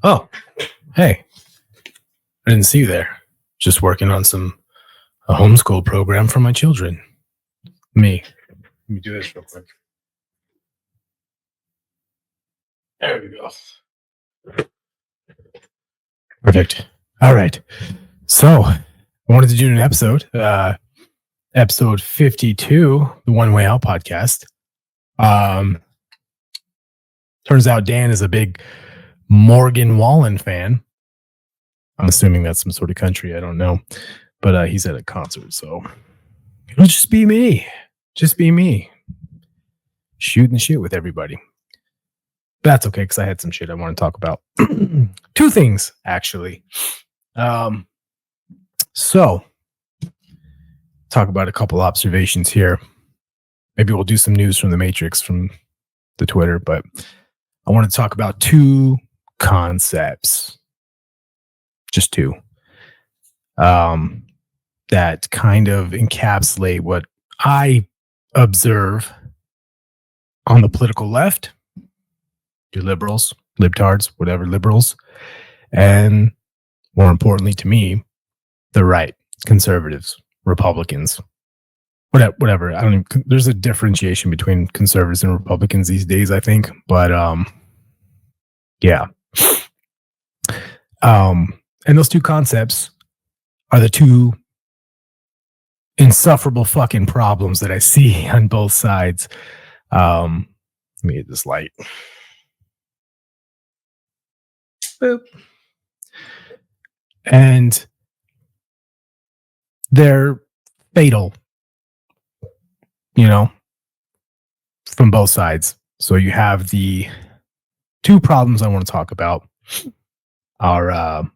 Oh, hey, I didn't see you there. Just working on a homeschool program for my children. Let me do this real quick. There we go. Perfect. All right. So I wanted to do an episode, episode 52, the One Way Out podcast. Turns out Dan is a big Morgan Wallen fan. I'm assuming that's some sort of country. I don't know. But he's at a concert, so it'll just be me. Just be me. Shooting shit with everybody. That's okay, because I had some shit I want to talk about. Two things, actually. So, talk about a couple observations here. Maybe we'll do some news from the Matrix from the Twitter, but I want to talk about two concepts. Just two. That kind of encapsulate what I observe on the political left. Your liberals, libtards, whatever liberals, and more importantly to me, the right, conservatives, Republicans, whatever. I don't even, there's a differentiation between conservatives and Republicans these days, I think, but yeah. And those two concepts are the two insufferable fucking problems that I see on both sides. Let me get this light. Boop. And they're fatal, from both sides. So you have the two problems I want to talk about are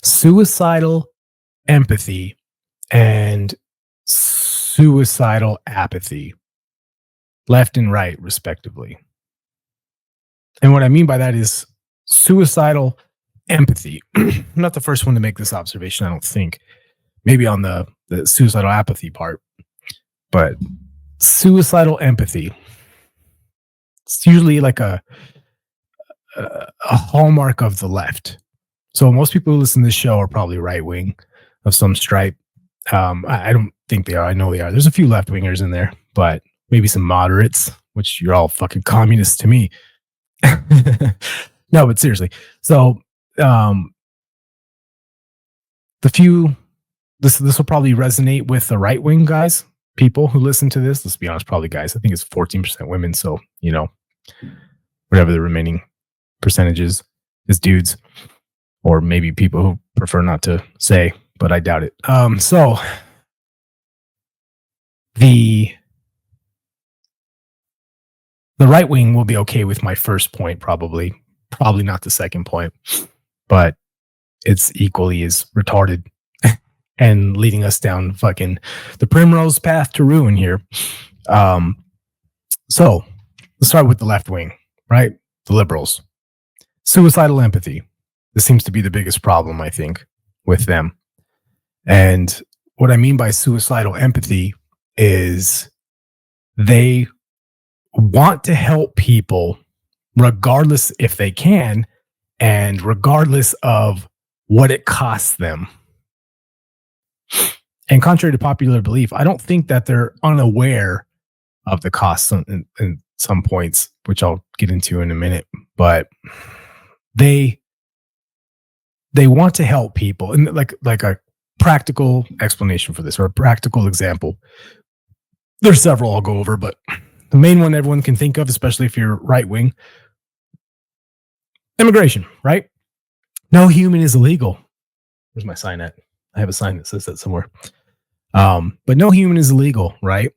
suicidal empathy and suicidal apathy, left and right, respectively. And what I mean by that is suicidal empathy. I'm not the first one to make this observation, I don't think. Maybe on the suicidal apathy part. But suicidal empathy, it's usually like a hallmark of the left. So most people who listen to this show are probably right-wing of some stripe. I don't think they are. I know they are. There's a few left-wingers in there, but maybe some moderates, which you're all fucking communists to me. No, but seriously. So this will probably resonate with the right-wing guys, people who listen to this. Let's be honest, probably guys. I think it's 14% women. So, whatever the remaining percentages is dudes. Or maybe people who prefer not to say, but I doubt it. So the right wing will be okay with my first point, probably not the second point, but it's equally as retarded and leading us down fucking the primrose path to ruin here. So let's start with the left wing, right? The liberals. Suicidal empathy. This seems to be the biggest problem, I think, with them. And what I mean by suicidal empathy is they want to help people regardless if they can and regardless of what it costs them. And contrary to popular belief, I don't think that they're unaware of the costs in some points, which I'll get into in a minute. But they want to help people. And like a practical explanation for this, or a practical example. There's several I'll go over, but the main one everyone can think of, especially if you're right wing, immigration, right? No human is illegal. Where's my sign at? I have a sign that says that somewhere. But no human is illegal, right?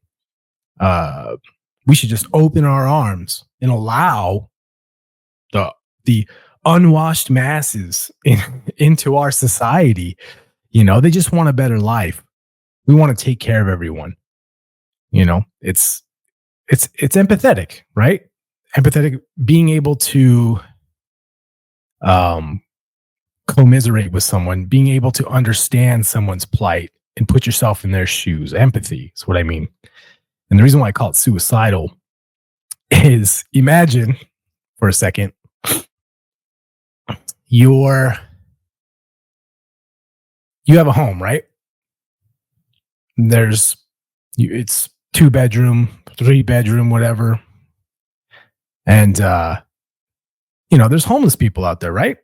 We should just open our arms and allow the unwashed masses into our society. They just want a better life. We want to take care of everyone. It's empathetic, right? Empathetic, being able to commiserate with someone, being able to understand someone's plight and put yourself in their shoes. Empathy is what I mean. And the reason why I call it suicidal is, imagine for a second, you have a home, right? It's 2-bedroom, 3-bedroom, whatever. And, there's homeless people out there, right?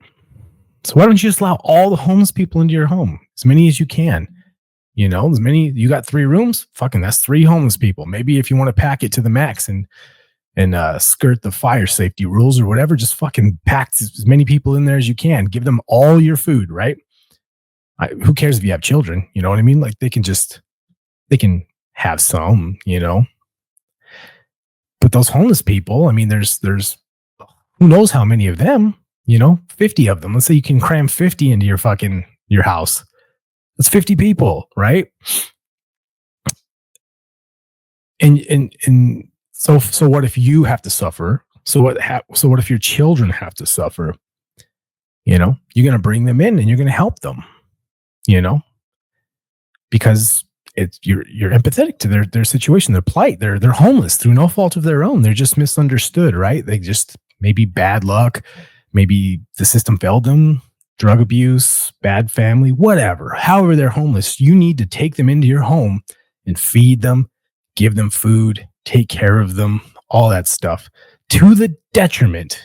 So why don't you just allow all the homeless people into your home? As many as you can. As many, you got 3 rooms, fucking that's 3 homeless people. Maybe if you want to pack it to the max and skirt the fire safety rules or whatever, just fucking pack as many people in there as you can. Give them all your food, right? Who cares if you have children? You know what I mean? Like they can have some, But those homeless people, I mean, there's who knows how many of them, 50 of them. Let's say you can cram 50 into your house. That's 50 people, right? And so what if you have to suffer? So what if your children have to suffer? You're going to bring them in and you're going to help them, because you're empathetic to their situation, their plight. They're homeless through no fault of their own. They're just misunderstood, right? They just maybe bad luck, maybe the system failed them, drug abuse, bad family, whatever. However, they're homeless. You need to take them into your home and feed them, give them food, take care of them, all that stuff, to the detriment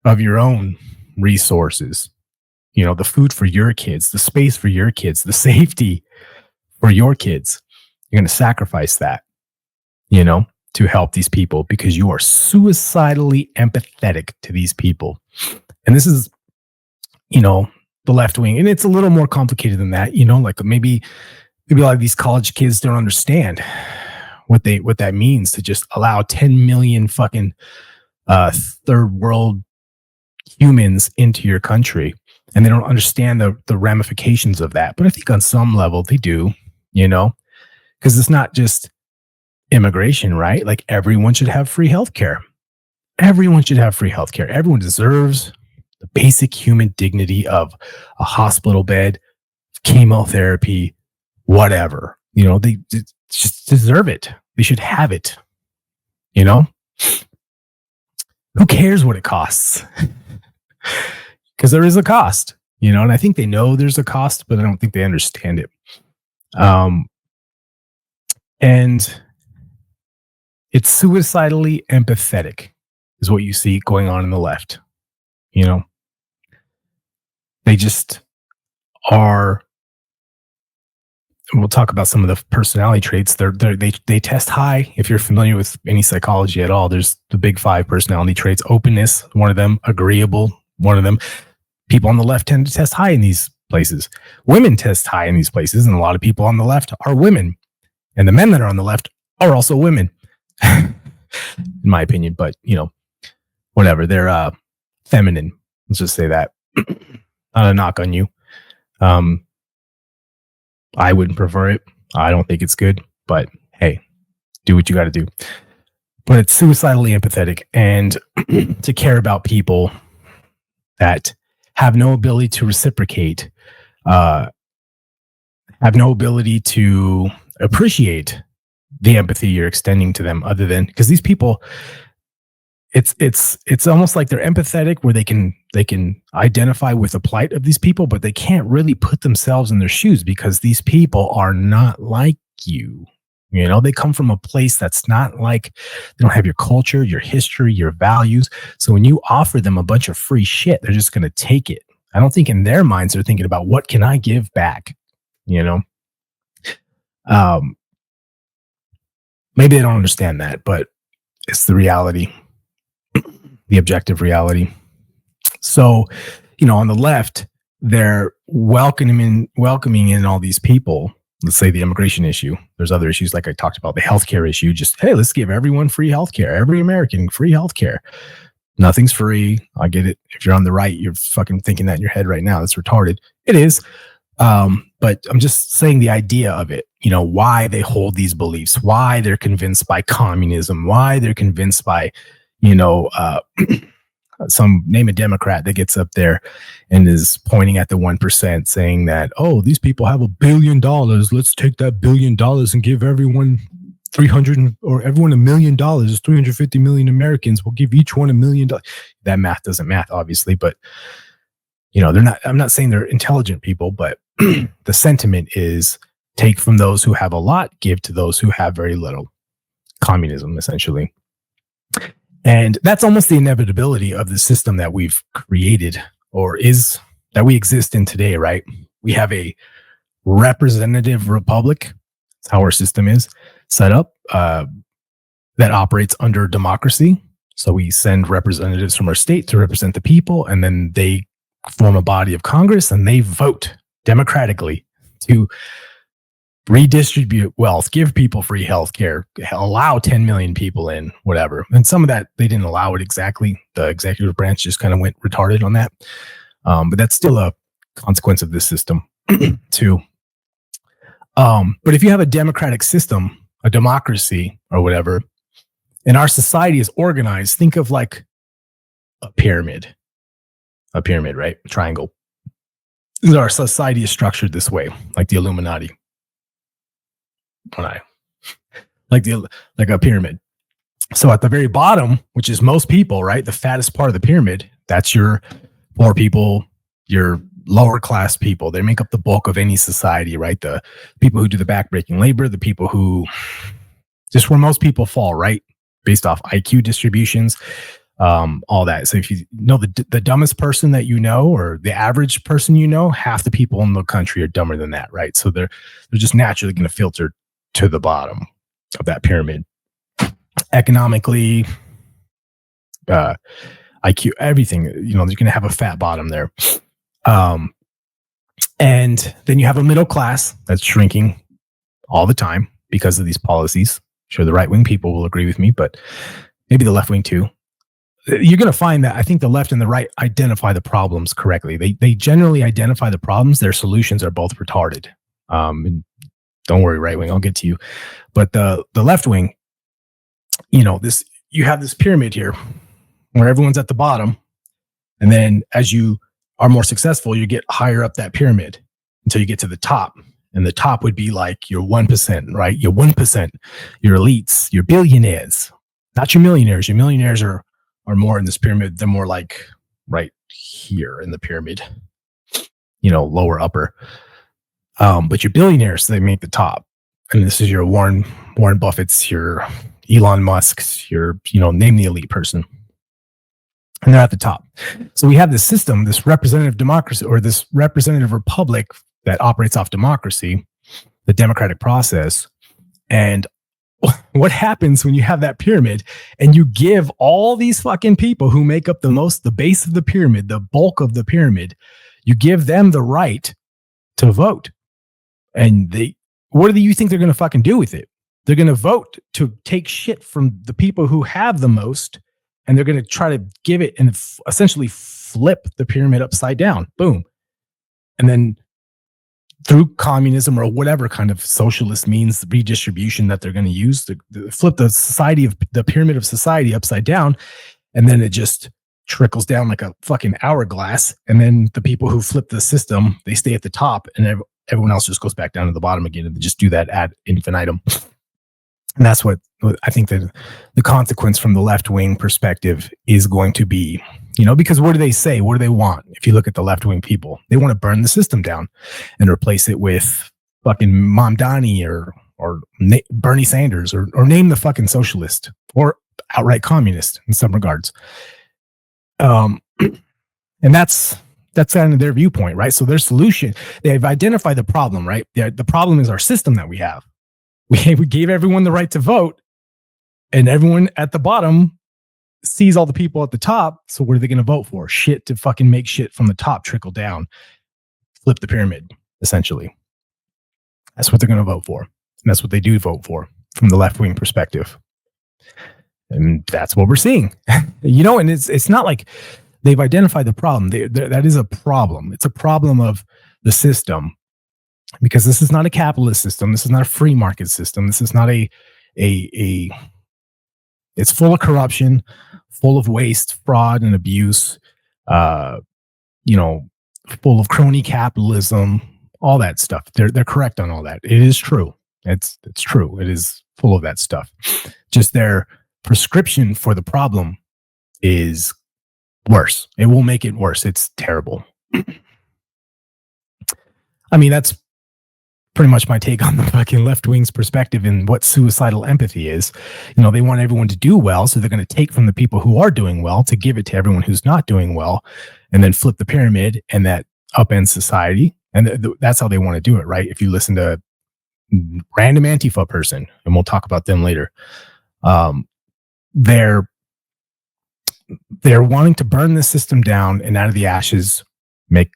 of your own resources. The food for your kids, the space for your kids, the safety for your kids. You're going to sacrifice that, to help these people because you are suicidally empathetic to these people. And this is, the left wing. And it's a little more complicated than that, like maybe a lot of these college kids don't understand what that means to just allow 10 million fucking third world humans into your country. And they don't understand the ramifications of that. But I think on some level they do, because it's not just immigration, right? Like everyone should have free healthcare. Everyone should have free healthcare. Everyone deserves the basic human dignity of a hospital bed, chemotherapy, whatever. They just deserve it. They should have it. Who cares what it costs? Because there is a cost, and I think they know there's a cost, but I don't think they understand it. And it's suicidally empathetic is what you see going on in the left. They just are. We'll talk about some of the personality traits. They test high. If you're familiar with any psychology at all, there's the big 5 personality traits. Openness, one of them. Agreeable, one of them. People on the left tend to test high in these places. Women test high in these places, and a lot of people on the left are women. And the men that are on the left are also women, in my opinion. But, whatever. They're feminine. Let's just say that. Not a knock on you. I wouldn't prefer it. I don't think it's good. But, hey, do what you got to do. But it's suicidally empathetic and to care about people that have no ability to reciprocate, have no ability to appreciate the empathy you're extending to them, other than because these people, it's almost like they're empathetic where they can identify with the plight of these people, but they can't really put themselves in their shoes because these people are not like you. They come from a place that's not like, they don't have your culture, your history, your values. So when you offer them a bunch of free shit, they're just going to take it. I don't think in their minds they're thinking about what can I give back, Maybe they don't understand that, but it's the reality, the objective reality. So, on the left, they're welcoming in all these people. Let's say the immigration issue. There's other issues like I talked about, the healthcare issue. Just, hey, let's give everyone free healthcare. Every American free healthcare. Nothing's free. I get it. If you're on the right, you're fucking thinking that in your head right now. That's retarded. It is. But I'm just saying the idea of it, why they hold these beliefs, why they're convinced by communism, why they're convinced by, name a Democrat that gets up there and is pointing at the 1%, saying that, oh, these people have $1 billion. Let's take that $1 billion and give everyone 300 or everyone $1 million. It's 350 million Americans. We'll give each one $1 million. That math doesn't math, obviously, but they're not. I'm not saying they're intelligent people, but the sentiment is take from those who have a lot, give to those who have very little. Communism, essentially. And that's almost the inevitability of the system that we've created, or is that we exist in today, right? We have a representative republic. That's how our system is set up, that operates under democracy. So we send representatives from our state to represent the people, and then they form a body of Congress and they vote democratically to redistribute wealth, give people free health care, allow 10 million people in, whatever. And some of that, they didn't allow it exactly. The executive branch just kind of went retarded on that. But that's still a consequence of this system too. But if you have a democratic system, a democracy or whatever, and our society is organized, think of like a pyramid, right? A triangle. Our society is structured this way, like the Illuminati. Like a pyramid. So at the very bottom, which is most people, right? The fattest part of the pyramid, that's your poor people, your lower class people. They make up the bulk of any society, right? The people who do the backbreaking labor, the people who just where most people fall, right? Based off IQ distributions, all that. So if you know the dumbest person that you know, or the average person you know, half the people in the country are dumber than that, right? So they're just naturally going to filter to the bottom of that pyramid. Economically, IQ, everything, you're going to have a fat bottom there. And then you have a middle class that's shrinking all the time because of these policies. Sure, the right-wing people will agree with me, but maybe the left-wing too. You're going to find that I think the left and the right identify the problems correctly. They generally identify the problems. Their solutions are both retarded. And don't worry, right wing, I'll get to you. But the left wing, you have this pyramid here where everyone's at the bottom. And then as you are more successful, you get higher up that pyramid until you get to the top. And the top would be like your 1%, right? Your 1%, your elites, your billionaires, not your millionaires. Your millionaires are more in this pyramid. They're more like right here in the pyramid, lower upper. But your billionaires, they make the top. And this is your Warren Buffett's, your Elon Musk's, your, name the elite person. And they're at the top. So we have this system, this representative democracy, or this representative republic that operates off democracy, the democratic process. And what happens when you have that pyramid and you give all these fucking people who make up the base of the pyramid, the bulk of the pyramid, you give them the right to vote. And what do you think they're going to fucking do with it? They're going to vote to take shit from the people who have the most, and they're going to try to give it and essentially flip the pyramid upside down. Boom. And then through communism or whatever kind of socialist means, redistribution that they're going to use to flip the pyramid of society upside down. And then it just trickles down like a fucking hourglass. And then the people who flip the system, they stay at the top, and everyone else just goes back down to the bottom again, and they just do that ad infinitum. And that's what I think that the consequence from the left-wing perspective is going to be, because what do they say? What do they want? If you look at the left-wing people, they want to burn the system down and replace it with fucking Mamdani or Bernie Sanders or name the fucking socialist or outright communist in some regards. And that's kind of their viewpoint, right? So their solution, they've identified the problem, right? The problem is our system that we have. We gave everyone the right to vote, and everyone at the bottom sees all the people at the top. So what are they going to vote for? Shit to fucking make shit from the top trickle down, flip the pyramid, essentially. That's what they're going to vote for. And that's what they do vote for from the left-wing perspective. And that's what we're seeing, and it's not like they've identified the problem. That is a problem. It's a problem of the system, because this is not a capitalist system. This is not a free market system. This is not a It's full of corruption, full of waste, fraud, and abuse. You know, full of crony capitalism, all that stuff. They're correct on all that. It is true. It's true. It is full of that stuff. Just their prescription for the problem is worse. It will make it worse. It's terrible. I mean, that's pretty much my take on the fucking left wing's perspective and what suicidal empathy is. You know, they want everyone to do well, so they're going to take from the people who are doing well to give it to everyone who's not doing well, and then flip the pyramid and that upend society. And that's how they want to do it, right? If you listen to random Antifa person, and we'll talk about them later, they're wanting to burn the system down and out of the ashes make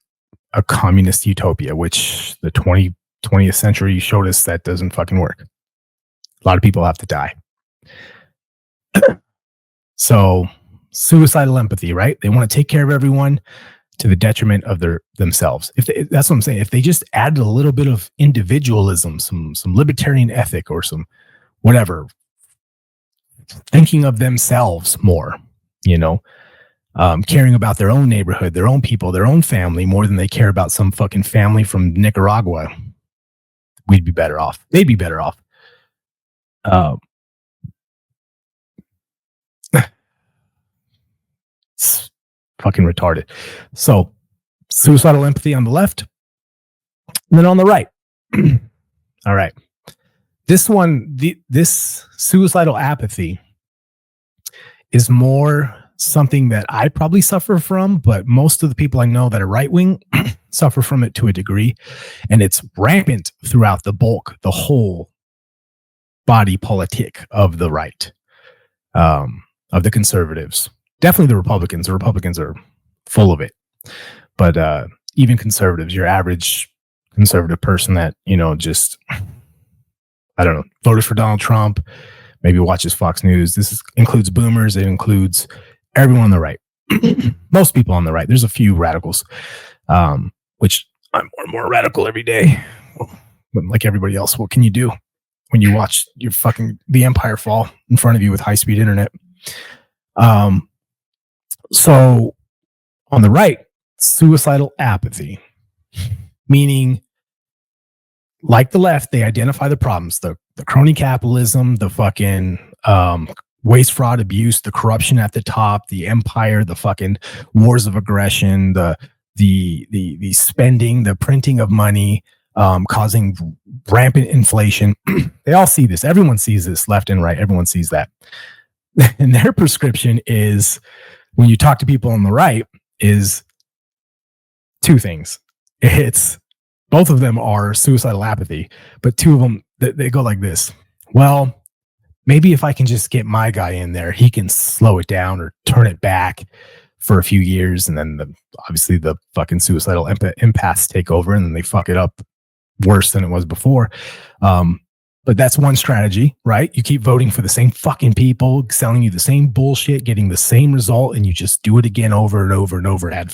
a communist utopia, which the 20th century showed us that doesn't fucking work. A lot of people have to die. So suicidal empathy, right? They want to take care of everyone to the detriment of themselves. That's what I'm saying. If they just added a little bit of individualism, some libertarian ethic or some whatever, thinking of themselves more, you know, caring about their own neighborhood, their own people, their own family more than they care about some fucking family from Nicaragua, we'd be better off. They'd be better off. It's fucking retarded. So suicidal empathy on the left, and then on the right. All right. This one, this suicidal apathy is more something that I probably suffer from, but most of the people I know that are right wing suffer from it to a degree, and it's rampant throughout the whole body politic of the right, of the conservatives. Definitely the Republicans. The Republicans are full of it, but even conservatives, your average conservative person that, you know, just, I don't know, voted for Donald Trump, maybe watches Fox News. This includes boomers. It includes everyone on the right. Most people on the right. There's a few radicals, which I'm more and more radical every day. But like everybody else, what can you do when you watch your the empire fall in front of you with high-speed internet? So on the right, suicidal apathy, meaning like the left, they identify the problems, the crony capitalism, the fucking waste, fraud, abuse, the corruption at the top, the empire, the fucking wars of aggression, the spending, the printing of money, causing rampant inflation. They all see this. Everyone sees this, left and right. Everyone sees that. And their prescription is, when you talk to people on the right, is two things. It's both of them are suicidal apathy, but two of them, they go like this. Well, maybe if I can just get my guy in there, he can slow it down or turn it back for a few years. And then obviously the fucking suicidal empaths take over and then they fuck it up worse than it was before. But that's one strategy, right? You keep voting for the same fucking people, selling you the same bullshit, getting the same result, and you just do it again over and over and over ad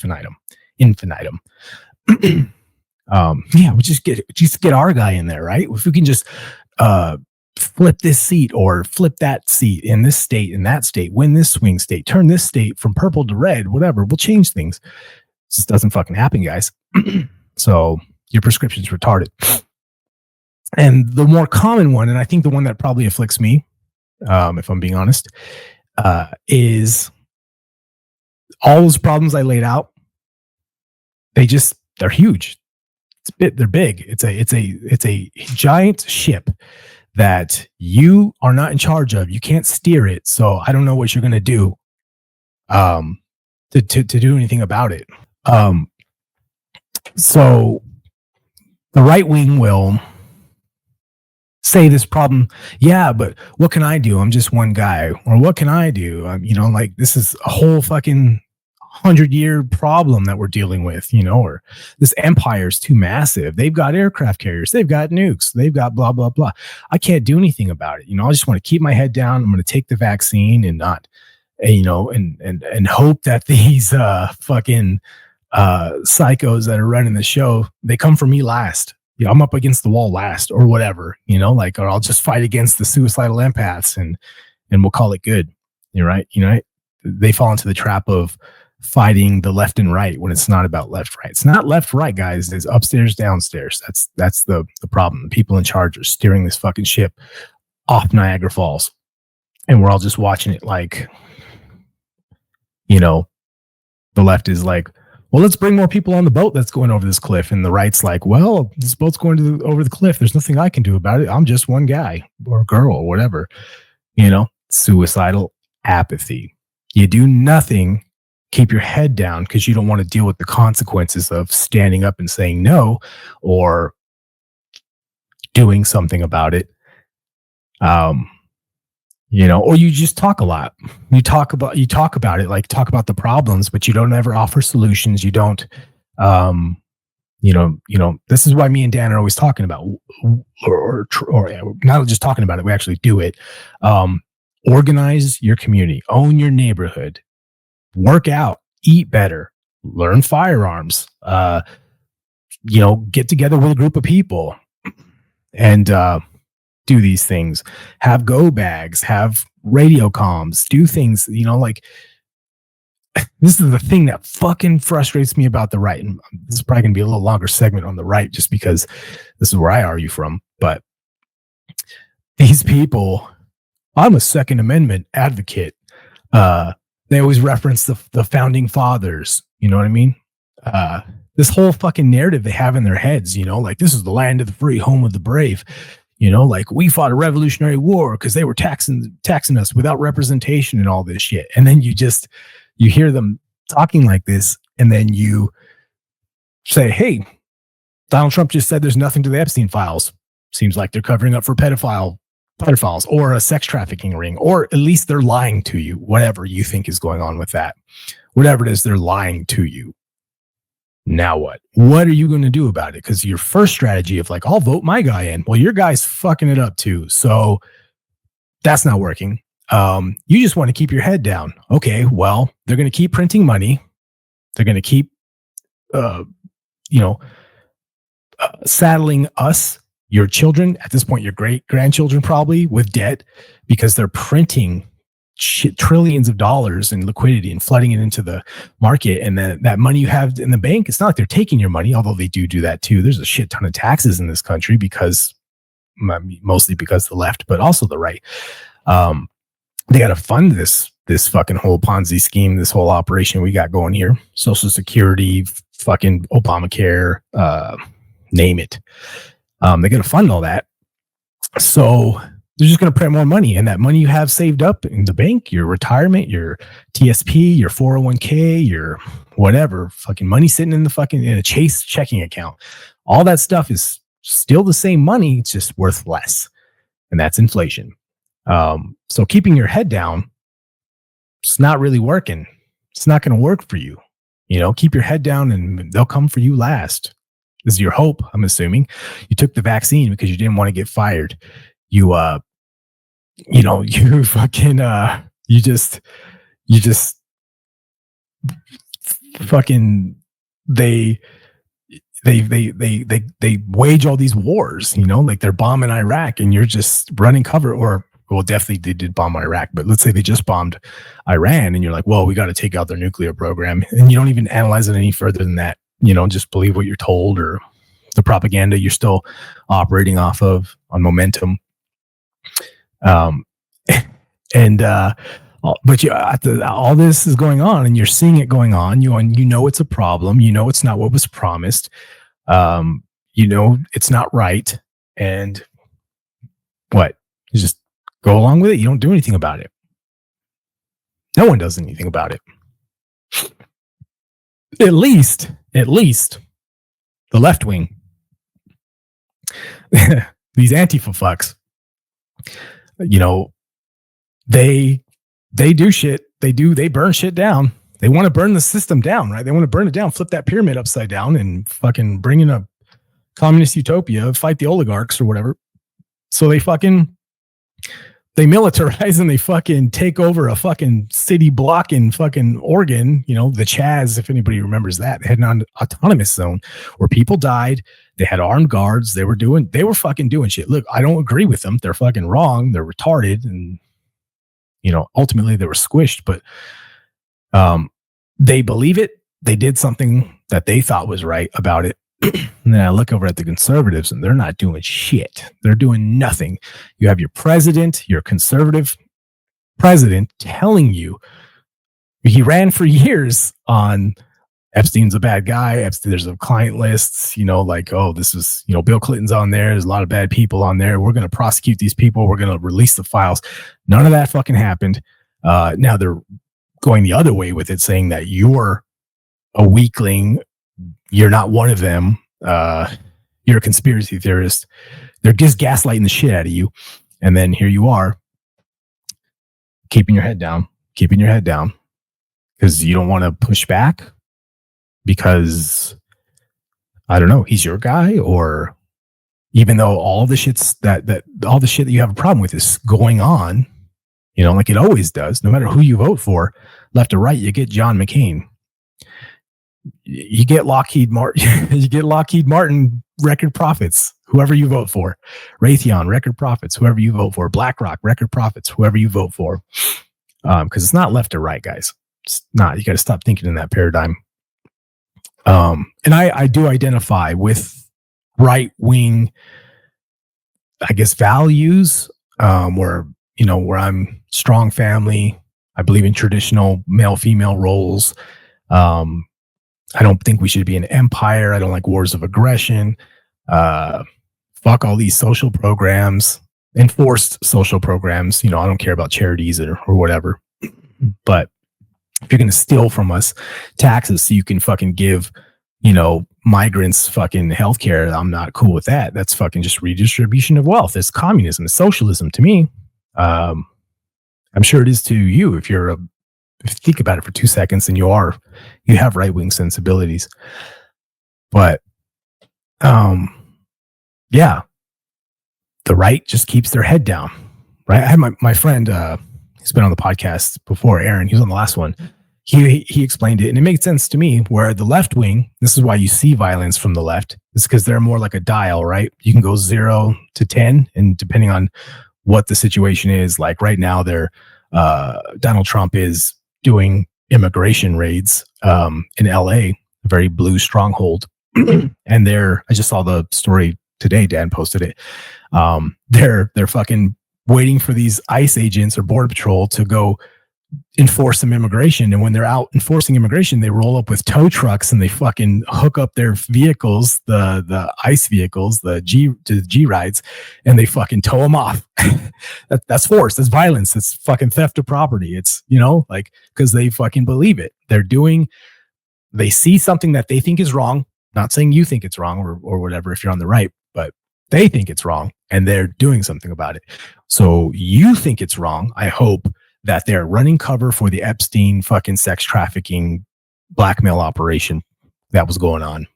infinitum. Yeah, we just get our guy in there, right? If we can just flip this seat or flip that seat in this state, in that state, win this swing state, turn this state from purple to red, whatever, we'll change things. It just doesn't fucking happen, guys. So your prescription's retarded. And the more common one, and I think the one that probably afflicts me, if I'm being honest, is all those problems I laid out. They're huge. They're big. It's a giant ship that you are not in charge of. You can't steer it. So I don't know what you're going to do to do anything about it. So the right wing will say this problem, yeah, but what can I do? I'm just one guy. Or what can I do? Like this is a whole fucking 100-year problem that we're dealing with, or this empire's too massive. They've got aircraft carriers. They've got nukes. They've got blah, blah, blah. I can't do anything about it. I just want to keep my head down. I'm going to take the vaccine and not, and hope that these fucking psychos that are running the show, they come for me last. I'm up against the wall last or whatever, or I'll just fight against the suicidal empaths and and we'll call it good. You're right. They fall into the trap of fighting the left and right when it's not about left, right. It's not left, right, guys. It's upstairs, downstairs. That's the problem. The people in charge are steering this fucking ship off Niagara Falls. And we're all just watching it like, the left is like, well, let's bring more people on the boat that's going over this cliff. And the right's like, well, this boat's going over the cliff. There's nothing I can do about it. I'm just one guy or girl or whatever. Suicidal apathy. You do nothing, keep your head down because you don't want to deal with the consequences of standing up and saying no or doing something about it. Or you just talk a lot. You talk about it, like talk about the problems, but you don't ever offer solutions. You don't, this is why me and Dan are always talking about, or not just talking about it, we actually do it. Organize your community, own your neighborhood, work out, eat better, learn firearms, get together with a group of people and, do these things, have go bags, have radio comms, do things, this is the thing that fucking frustrates me about the right. And this is probably going to be a little longer segment on the right just because this is where I argue from. But these people, I'm a Second Amendment advocate. They always reference the founding fathers. You know what I mean? This whole fucking narrative they have in their heads, like this is the land of the free, home of the brave. Like we fought a Revolutionary War because they were taxing us without representation and all this shit. And then you hear them talking like this, and then you say, hey, Donald Trump just said there's nothing to the Epstein files. Seems like they're covering up for pedophiles or a sex trafficking ring, or at least they're lying to you, whatever you think is going on with that. Whatever it is, they're lying to you. Now what? What are you going to do about it? Because your first strategy of like, I'll vote my guy in. Well, your guy's fucking it up too. So that's not working. You just want to keep your head down. Okay, well, they're going to keep printing money. They're going to keep, saddling us, your children, at this point, your great grandchildren probably, with debt because they're printing trillions of dollars in liquidity and flooding it into the market. And then that money you have in the bank, it's not like they're taking your money, although they do that too. There's a shit ton of taxes in this country mostly because the left, but also the right. They got to fund this fucking whole Ponzi scheme, this whole operation we got going here. Social Security, fucking Obamacare, name it. They got to fund all that. So they're just going to print more money, and that money you have saved up in the bank, your retirement, your TSP, your 401k, your whatever, fucking money sitting in a Chase checking account. All that stuff is still the same money. It's just worth less. And that's inflation. So keeping your head down, it's not really working. It's not going to work for you. Keep your head down and they'll come for you last. This is your hope. I'm assuming you took the vaccine because you didn't want to get fired. You fucking, you just fucking, they wage all these wars, like they're bombing Iraq and you're just running cover, or, well, definitely they did bomb Iraq, but let's say they just bombed Iran and you're like, well, we got to take out their nuclear program. And you don't even analyze it any further than that. Just believe what you're told or the propaganda you're still operating off of on momentum. But all this is going on and you're seeing it going on. It's a problem. It's not what was promised. It's not right. And what? You just go along with it. You don't do anything about it. No one does anything about it. At least the left wing, these Antifa fucks, they do shit. They burn shit down. They want to burn the system down, right? They want to burn it down, flip that pyramid upside down and fucking bring in a communist utopia, fight the oligarchs or whatever. So they militarize and they fucking take over a fucking city block in fucking Oregon, the Chaz, if anybody remembers that. They had an autonomous zone where people died. They had armed guards. They were fucking doing shit. Look, I don't agree with them. They're fucking wrong. They're retarded. And ultimately they were squished, but they believe it. They did something that they thought was right about it. And then I look over at the conservatives and they're not doing shit. They're doing nothing. You have your president, your conservative president, telling you he ran for years on Epstein's a bad guy. There's a client list, this is, Bill Clinton's on there. There's a lot of bad people on there. We're going to prosecute these people. We're going to release the files. None of that fucking happened. Now they're going the other way with it, saying that you're a weakling. You're not one of them. You're a conspiracy theorist. They're just gaslighting the shit out of you. And then here you are, keeping your head down, because you don't want to push back because, I don't know, he's your guy, or even though all the shits all the shit that you have a problem with is going on, like it always does, no matter who you vote for, left or right, you get John McCain. You get Lockheed Martin record profits, whoever you vote for. Raytheon record profits, whoever you vote for. BlackRock record profits, whoever you vote for. Because it's not left or right, guys. It's not. You got to stop thinking in that paradigm. And I do identify with right wing, I guess, values. Where I'm strong family. I believe in traditional male female roles. I don't think we should be an empire. I don't like wars of aggression. Fuck all these social programs, enforced social programs. I don't care about charities or whatever. But if you're going to steal from us taxes so you can fucking give, migrants fucking healthcare, I'm not cool with that. That's fucking just redistribution of wealth. It's communism. It's socialism to me. I'm sure it is to you if you think about it for 2 seconds, and you have right-wing sensibilities. But, yeah, the right just keeps their head down, right? I had my friend, he's been on the podcast before, Aaron, he was on the last one. He explained it, and it made sense to me, where the left wing, this is why you see violence from the left, is because they're more like a dial, right? You can go 0 to 10, and depending on what the situation is, like right now, Donald Trump is doing immigration raids in LA, a very blue stronghold. And I just saw the story today, Dan posted it. They're fucking waiting for these ICE agents or Border Patrol to go enforce some immigration. And when they're out enforcing immigration, they roll up with tow trucks and they fucking hook up their vehicles, the ICE vehicles, the G rides, and they fucking tow them off. That's force. That's violence. It's fucking theft of property. It's, because they fucking believe it. They see something that they think is wrong. Not saying you think it's wrong or whatever, if you're on the right, but they think it's wrong and they're doing something about it. So you think it's wrong. I hope that they're running cover for the Epstein fucking sex trafficking blackmail operation that was going on.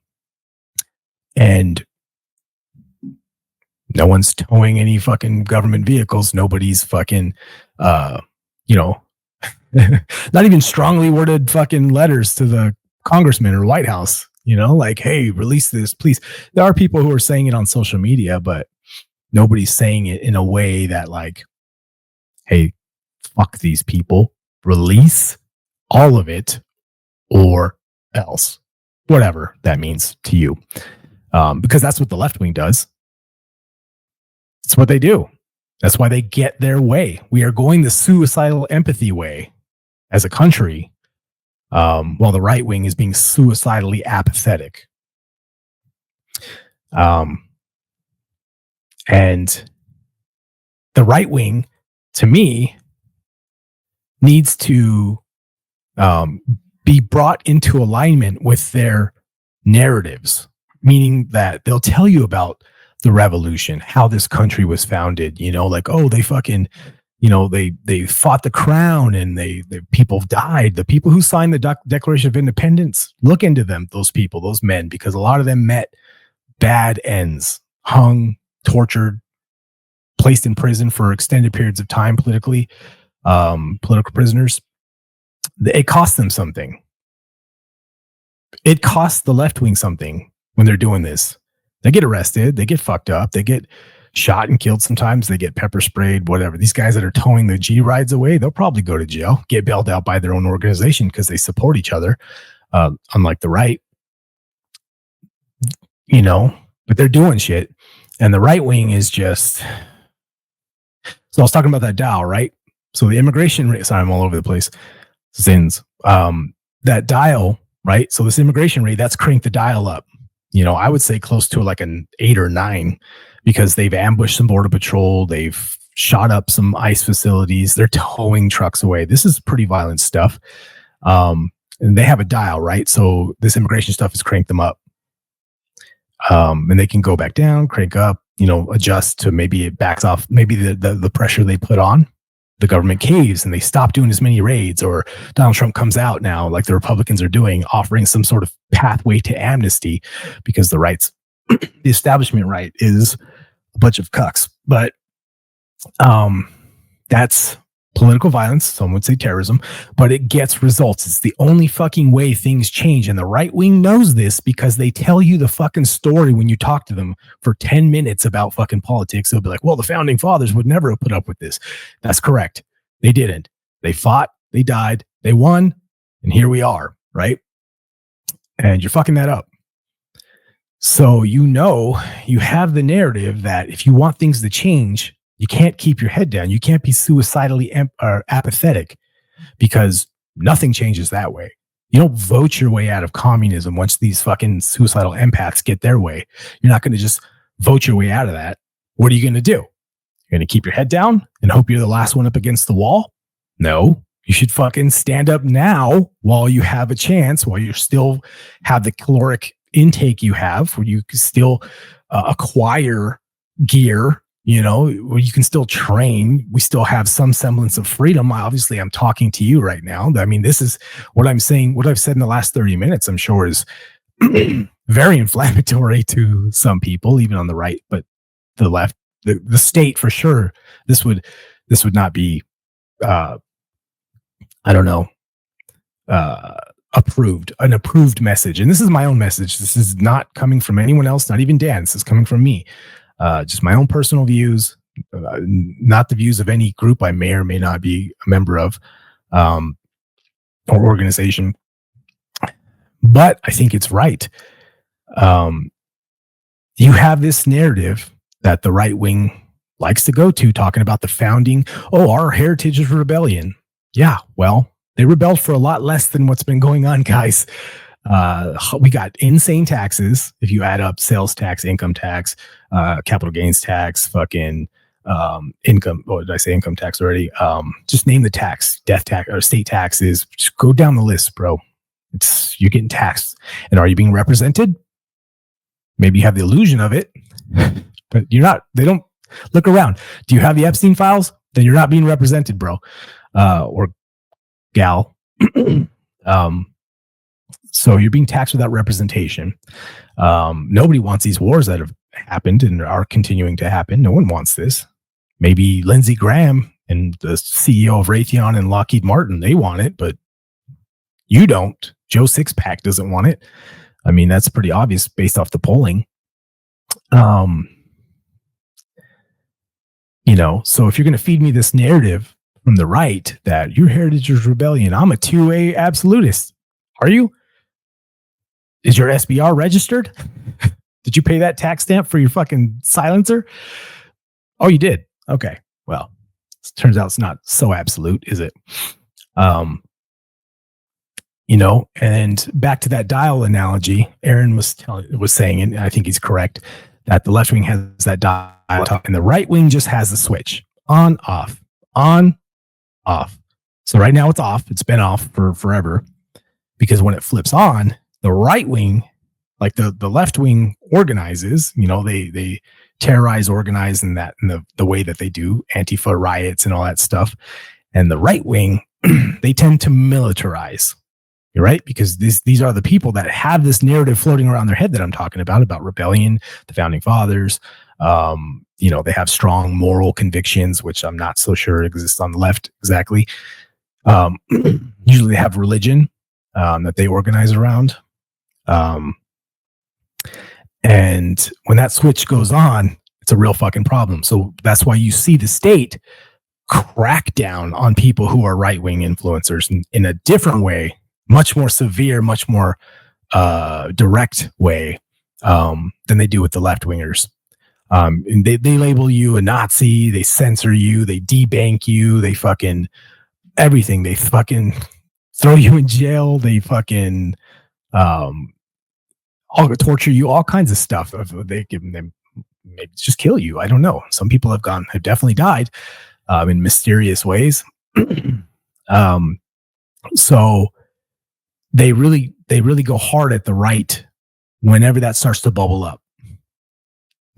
And no one's towing any fucking government vehicles. Nobody's fucking, not even strongly worded fucking letters to the congressman or White House, like, hey, release this, please. There are people who are saying it on social media, but nobody's saying it in a way that, like, hey, fuck these people, release all of it or else, whatever that means to you. Because that's what the left wing does. It's what they do. That's why they get their way. We are going the suicidal empathy way as a country, while the right wing is being suicidally apathetic. And the right wing, to me, needs to be brought into alignment with their narratives, meaning that they'll tell you about the revolution, how this country was founded, like, oh, they fucking, they fought the crown and the people died. The people who signed the Declaration of Independence, look into them, those people, those men, because a lot of them met bad ends, hung, tortured, placed in prison for extended periods of time politically. Political prisoners. It costs them something. It costs the left wing something when they're doing this. They get arrested, they get fucked up, they get shot and killed sometimes. They get pepper sprayed, whatever. These guys that are towing the G rides away, they'll probably go to jail, get bailed out by their own organization because they support each other, unlike the right, but they're doing shit. And the right wing is just... So I was talking about that dial, right? So the immigration rate, sorry, I'm all over the place. Sins. That dial, right? So this immigration rate, that's cranked the dial up. I would say close to like an 8 or 9, because they've ambushed some border patrol. They've shot up some ICE facilities. They're towing trucks away. This is pretty violent stuff. And they have a dial, right? So this immigration stuff has cranked them up. And they can go back down, crank up, adjust to maybe it backs off. Maybe the pressure they put on, the government caves and they stop doing as many raids, or Donald Trump comes out now, like the Republicans are doing, offering some sort of pathway to amnesty, because the establishment right is a bunch of cucks. But that's political violence. Some would say terrorism, but it gets results. It's the only fucking way things change. And the right wing knows this, because they tell you the fucking story when you talk to them for 10 minutes about fucking politics. They'll be like, well, the founding fathers would never have put up with this. That's correct. They didn't. They fought, they died, they won, and here we are, right? And you're fucking that up. So you have the narrative that if you want things to change, you can't keep your head down. You can't be suicidally apathetic, because nothing changes that way. You don't vote your way out of communism once these fucking suicidal empaths get their way. You're not going to just vote your way out of that. What are you going to do? You're going to keep your head down and hope you're the last one up against the wall? No. You should fucking stand up now while you have a chance, while you still have the caloric intake you have, where you can still acquire gear, where you can still train. We still have some semblance of freedom. Obviously, I'm talking to you right now. I mean, this is what I'm saying. What I've said in the last 30 minutes, I'm sure, is very inflammatory to some people, even on the right, but the left, the state for sure. This would not be, approved, an approved message. And this is my own message. This is not coming from anyone else, not even Dan. This is coming from me. Just my own personal views, not the views of any group I may or may not be a member of, or organization. But I think it's right. You have this narrative that the right wing likes to go to, talking about the founding. Oh, our heritage is rebellion. Yeah, well, they rebelled for a lot less than what's been going on, guys. We got insane taxes. If you add up sales tax, income tax, capital gains tax, fucking income. Oh, did I say income tax already? Just name the tax, death tax, or state taxes. Just go down the list, bro. You're getting taxed. And are you being represented? Maybe you have the illusion of it, but you're not. They don't look around. Do you have the Epstein files? Then you're not being represented, bro, or gal. So you're being taxed without representation. Nobody wants these wars that have happened and are continuing to happen. No one wants this. Maybe Lindsey Graham and the CEO of Raytheon and Lockheed Martin, they want it, but you don't. Joe Sixpack doesn't want it. I mean, that's pretty obvious based off the polling. So if you're going to feed me this narrative from the right that your heritage is rebellion, I'm a 2A absolutist. Are you? Is your SBR registered? Did you pay that tax stamp for your fucking silencer? Oh, you did. Okay. Well, it turns out it's not so absolute, is it? And back to that dial analogy, Aaron was saying, and I think he's correct, that the left wing has that dial and the right wing just has the switch on, off, on, off. So right now it's off. It's been off for forever, because when it flips on, the right wing, like the left wing, organizes. They terrorize, organize in the way that they do, Antifa riots and all that stuff. And the right wing, they tend to militarize. You're right, because these are the people that have this narrative floating around their head that I'm talking about rebellion, the founding fathers. They have strong moral convictions, which I'm not so sure exists on the left exactly. Usually they have religion that they organize around. And when that switch goes on, It's a real fucking problem. So that's why you see the state crack down on people who are right-wing influencers in a different way, much more severe, much more direct way than they do with the left-wingers. And they label you a Nazi, they censor you, they debank you, they fucking everything. They fucking throw you in jail. They fucking all torture you, all kinds of stuff. They give them maybe just kill you. I don't know. Some people have definitely died in mysterious ways. So they really go hard at the right whenever that starts to bubble up.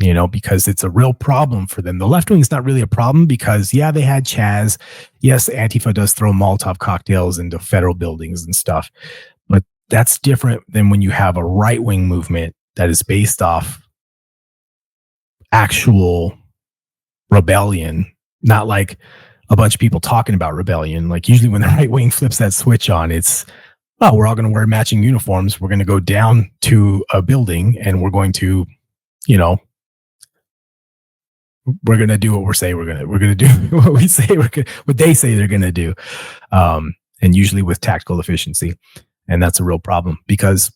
You know, because it's a real problem for them. The left wing is not really a problem because, yeah, they had Chaz. Yes, Antifa does throw Molotov cocktails into federal buildings and stuff. But that's different than when you have a right wing movement that is based off actual rebellion, not like a bunch of people talking about rebellion. Like usually when the right wing flips that switch on, it's, oh, we're all going to wear matching uniforms. We're going to go down to a building and we're going to, you know, we're going to do what we're going to do what we say what they say they're going to do. And usually with tactical efficiency. And that's a real problem because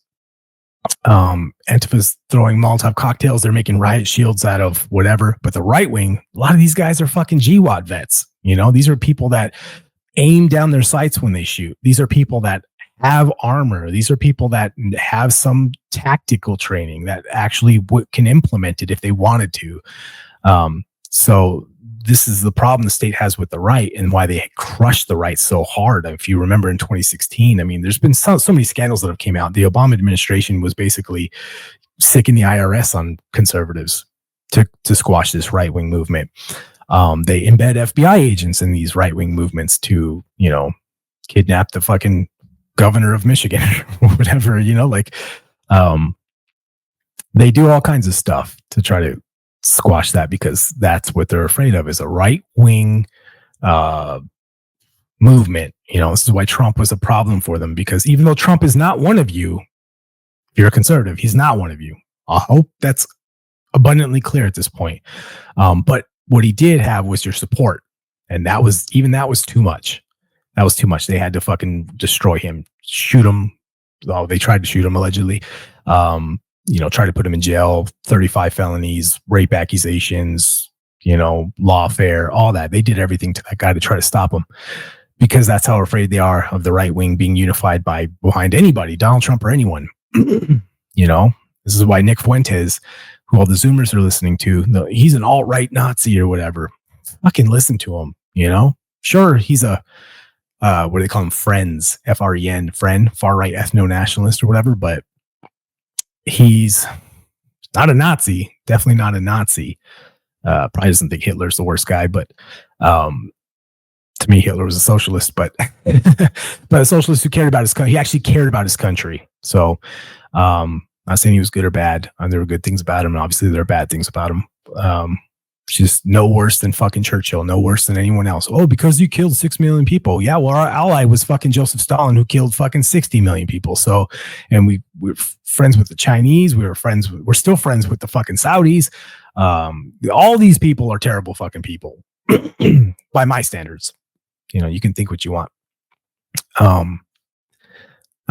Antifa's throwing Molotov cocktails. They're making riot shields out of whatever. But the right wing, a lot of these guys are fucking GWAT vets. You know, these are people that aim down their sights when they shoot. These are people that have armor. These are people that have some tactical training that actually can implement it if they wanted to. So this is the problem the state has with the right and why they crushed the right so hard. If you remember in 2016, I mean, there's been so many scandals that have came out. The Obama administration was basically sicking the IRS on conservatives to squash this right-wing movement. They embed FBI agents in these right-wing movements to, you know, kidnap the fucking governor of Michigan or whatever, you know, like, they do all kinds of stuff to try to squash that because that's what they're afraid of is a right-wing movement. You know, this is why Trump was a problem for them because even though Trump is not one of you, if you're a conservative, he's not one of you. I hope that's abundantly clear at this point. But what he did have was your support. And that was too much. That was too much. They had to fucking destroy him, shoot him. Oh, they tried to shoot him allegedly. You know, try to put him in jail, 35 felonies, rape accusations, you know, lawfare, all that. They did everything to that guy to try to stop him because that's how afraid they are of the right wing being unified behind anybody, Donald Trump or anyone. You know, this is why Nick Fuentes, who all the Zoomers are listening to, he's an alt-right Nazi or whatever. Fucking listen to him, you know? Sure, he's a, what do they call him? Friends, F-R-E-N, friend, far-right ethno-nationalist or whatever, but he's not a Nazi, definitely not a Nazi. Probably doesn't think Hitler's the worst guy, but to me, Hitler was a socialist, but a socialist who cared about his country. He actually cared about his country. So I'm not saying he was good or bad. There were good things about him, and obviously there are bad things about him. Just no worse than fucking Churchill, no worse than anyone else. Oh, because you killed 6 million people. Yeah, well, our ally was fucking Joseph Stalin, who killed fucking 60 million people. So, and we're friends with the Chinese. We're still friends with the fucking Saudis. All these people are terrible fucking people by my standards. You know, you can think what you want. I'm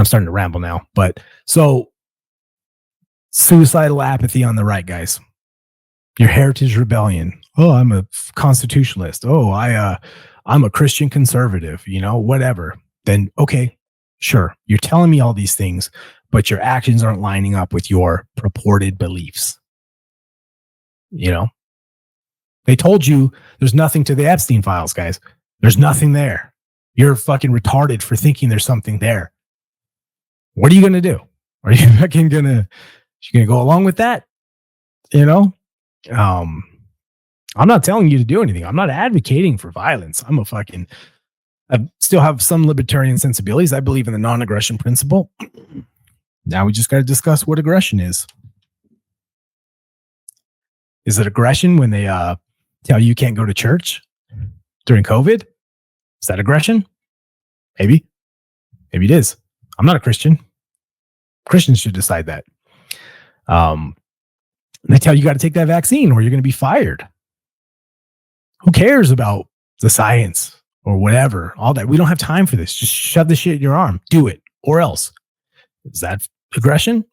starting to ramble now, but so suicidal apathy on the right, guys. Your heritage rebellion. Oh, I'm a constitutionalist. Oh, I'm a Christian conservative, you know, whatever. Then, okay, sure. You're telling me all these things, but your actions aren't lining up with your purported beliefs. You know, they told you there's nothing to the Epstein files, guys. There's nothing there. You're fucking retarded for thinking there's something there. What are you going to do? Are you fucking going to go along with that? You know? I'm not telling you to do anything. I'm not advocating for violence. I still have some libertarian sensibilities. I believe in the non-aggression principle. Now we just got to discuss what aggression is. Is it aggression when they tell you can't go to church during COVID? Is that aggression? Maybe it is. I'm not a Christian. Christians should decide that. And they tell you got to take that vaccine or you're going to be fired. Who cares about the science or whatever? All that. We don't have time for this. Just shove the shit in your arm. Do it or else. Is that aggression?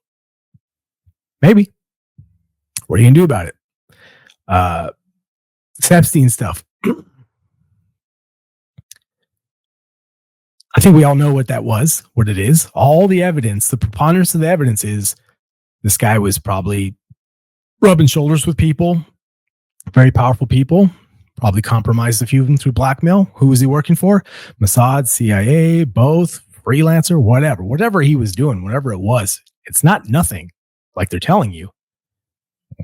Maybe. What are you going to do about it? Epstein stuff. I think we all know what that was, what it is. All the evidence, the preponderance of the evidence is this guy was probably rubbing shoulders with people, very powerful people, probably compromised a few of them through blackmail. Who was he working for? Mossad, CIA, both, freelancer, whatever he was doing, whatever it was. It's not nothing like they're telling you.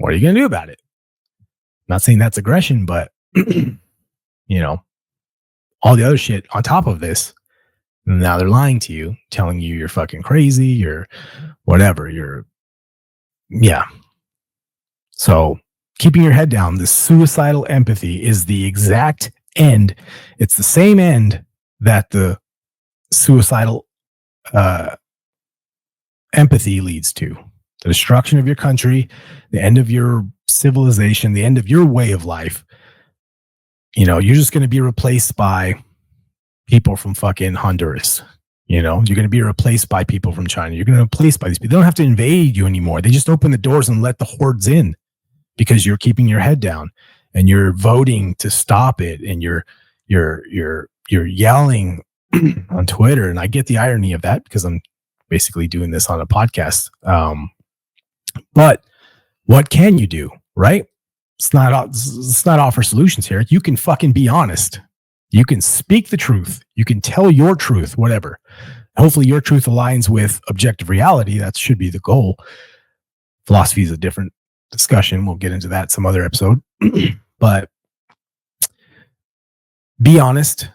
What are you going to do about it? I'm not saying that's aggression, but all the other shit on top of this. Now they're lying to you, telling you you're fucking crazy, you're whatever, So keeping your head down, the suicidal empathy is the exact end. It's the same end that the suicidal empathy leads to. The destruction of your country, the end of your civilization, the end of your way of life. You're just going to be replaced by people from fucking Honduras. You're going to be replaced by people from China. You're going to be replaced by these people. They don't have to invade you anymore. They just open the doors and let the hordes in because you're keeping your head down and you're voting to stop it. And you're yelling on Twitter. And I get the irony of that because I'm basically doing this on a podcast. But what can you do? Right? Let's not offer solutions here. You can fucking be honest. You can speak the truth. You can tell your truth, whatever. Hopefully your truth aligns with objective reality. That should be the goal. Philosophy is a different discussion. We'll get into that some other episode. But be honest.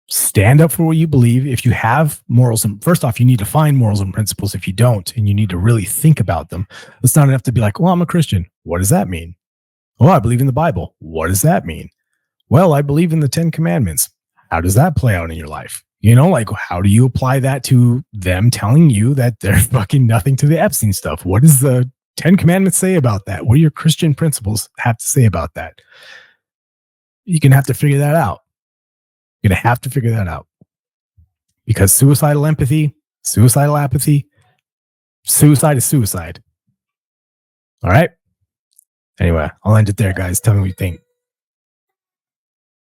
Stand up for what you believe. If you have morals, and first off, you need to find morals and principles. If you don't, and you need to really think about them. It's not enough to be like, well, I'm a Christian. What does that mean? Oh, I believe in the Bible. What does that mean? Well, I believe in the 10 Commandments. How does that play out in your life? How do you apply that to them telling you that they're fucking nothing to the Epstein stuff? What does the 10 Commandments say about that? What do your Christian principles have to say about that? You're going to have to figure that out. Because suicidal empathy, suicidal apathy, suicide is suicide. All right? Anyway, I'll end it there, guys. Tell me what you think.